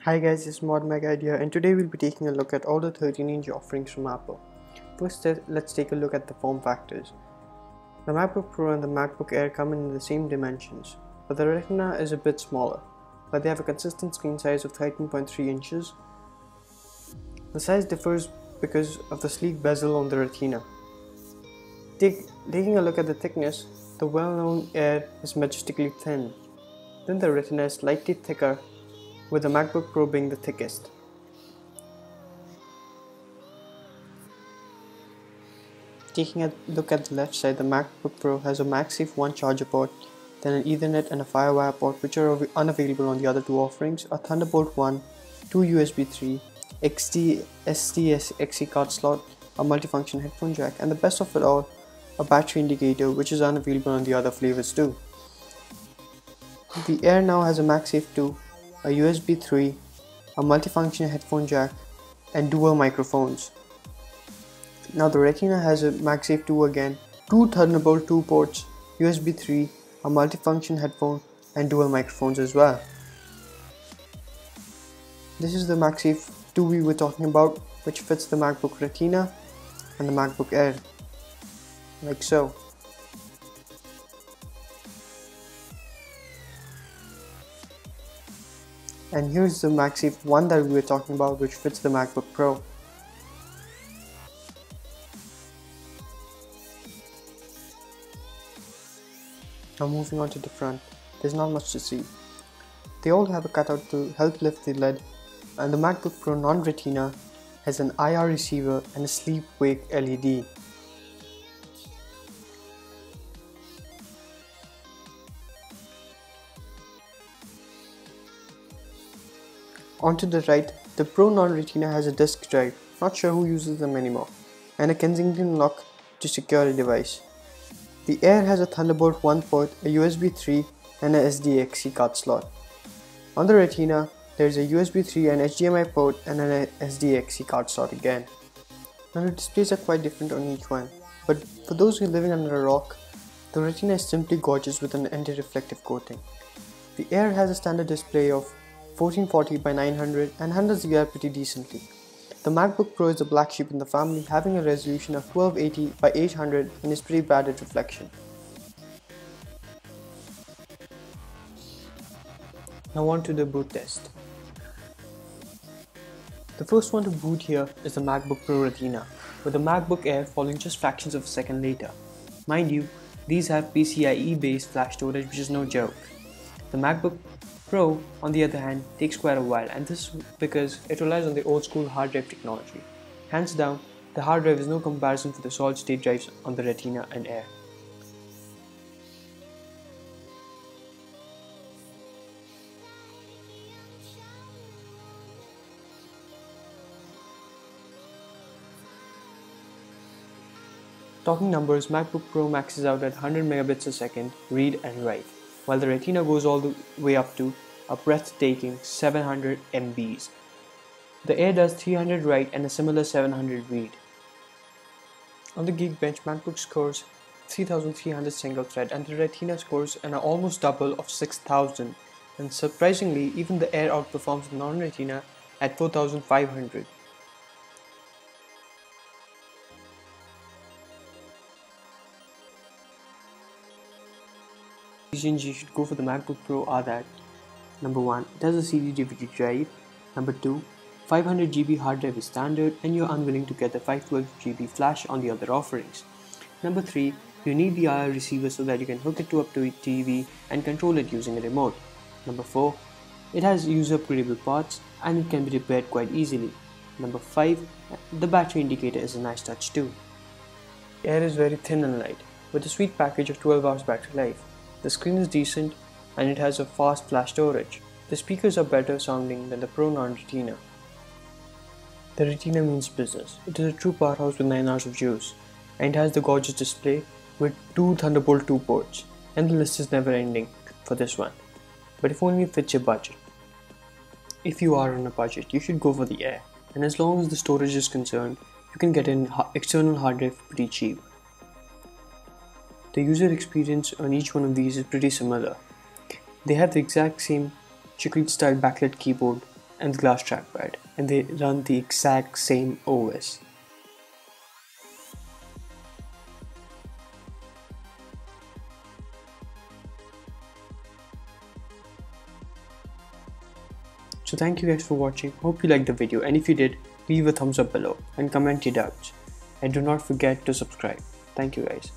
Hi guys, it's ModMag here, and today we'll be taking a look at all the 13-inch offerings from Apple. First, let's take a look at the form factors. The MacBook Pro and the MacBook Air come in the same dimensions, but the Retina is a bit smaller, but they have a consistent screen size of 13.3 inches. The size differs because of the sleek bezel on the Retina. Taking a look at the thickness, the well-known Air is majestically thin. Then the Retina is slightly thicker, with the MacBook Pro being the thickest. Taking a look at the left side, the MacBook Pro has a MagSafe 1 charger port, then an Ethernet and a FireWire port, which are unavailable on the other two offerings, a Thunderbolt 1, 2 USB 3, SD/SDXC card slot, a multifunction headphone jack, and the best of it all, a battery indicator, which is unavailable on the other flavors too. The Air now has a MagSafe 2, a USB 3, a multifunction headphone jack, and dual microphones. Now the Retina has a MagSafe 2 again, two Thunderbolt 2 ports, USB 3, a multifunction headphone, and dual microphones as well. This is the MagSafe 2 we were talking about, which fits the MacBook Retina and the MacBook Air, like so. And here's the MagSafe 1 that we were talking about, which fits the MacBook Pro. Now moving on to the front, there's not much to see. They all have a cutout to help lift the lid, and the MacBook Pro non-Retina has an IR receiver and a sleep-wake LED. Onto the right, the Pro non-Retina has a disk drive, not sure who uses them anymore, and a Kensington lock to secure the device. The Air has a Thunderbolt 1 port, a USB 3, and a SDXC card slot. On the Retina, there is a USB 3 and HDMI port and an SDXC card slot again. Now the displays are quite different on each one, but for those who are living under a rock, the Retina is simply gorgeous with an anti-reflective coating. The Air has a standard display of 1440 by 900 and handles the air pretty decently. The MacBook Pro is the black sheep in the family, having a resolution of 1280 by 800 and is pretty bad at reflection. Now on to the boot test. The first one to boot here is the MacBook Pro Retina, with the MacBook Air following just fractions of a second later. Mind you, these have PCIe based flash storage, which is no joke. The MacBook Pro, on the other hand, takes quite a while, and this is because it relies on the old school hard drive technology. Hands down, the hard drive is no comparison to the solid state drives on the Retina and Air. Talking numbers, MacBook Pro maxes out at 100 megabits a second read and write, while the Retina goes all the way up to a breathtaking 700 MBs. The Air does 300 write and a similar 700 read. On the Geekbench, MacBook scores 3300 single thread and the Retina scores an almost double of 6000, and surprisingly even the Air outperforms the non-Retina at 4500. Reasons you should go for the MacBook Pro are that number 1, it has a CD/DVD drive, number 2, 500 GB hard drive is standard and you're unwilling to get the 512 GB flash on the other offerings. Number 3, you need the IR receiver so that you can hook it up to a TV and control it using a remote. Number 4, it has user upgradable parts and it can be repaired quite easily. Number 5, the battery indicator is a nice touch too. Air is very thin and light, with a sweet package of 12 hours battery life. The screen is decent and it has a fast flash storage. The speakers are better sounding than the Pro non-Retina. The Retina means business. It is a true powerhouse with 9 hours of juice, and it has the gorgeous display with two Thunderbolt 2 ports, and the list is never ending for this one. But if only it fits your budget. If you are on a budget, you should go for the Air, and as long as the storage is concerned, you can get an external hard drive pretty cheap. The user experience on each one of these is pretty similar. They have the exact same chicory style backlit keyboard and the glass trackpad, and they run the exact same OS. So thank you guys for watching. Hope you liked the video, and if you did, leave a thumbs up below and comment your doubts. And do not forget to subscribe. Thank you guys.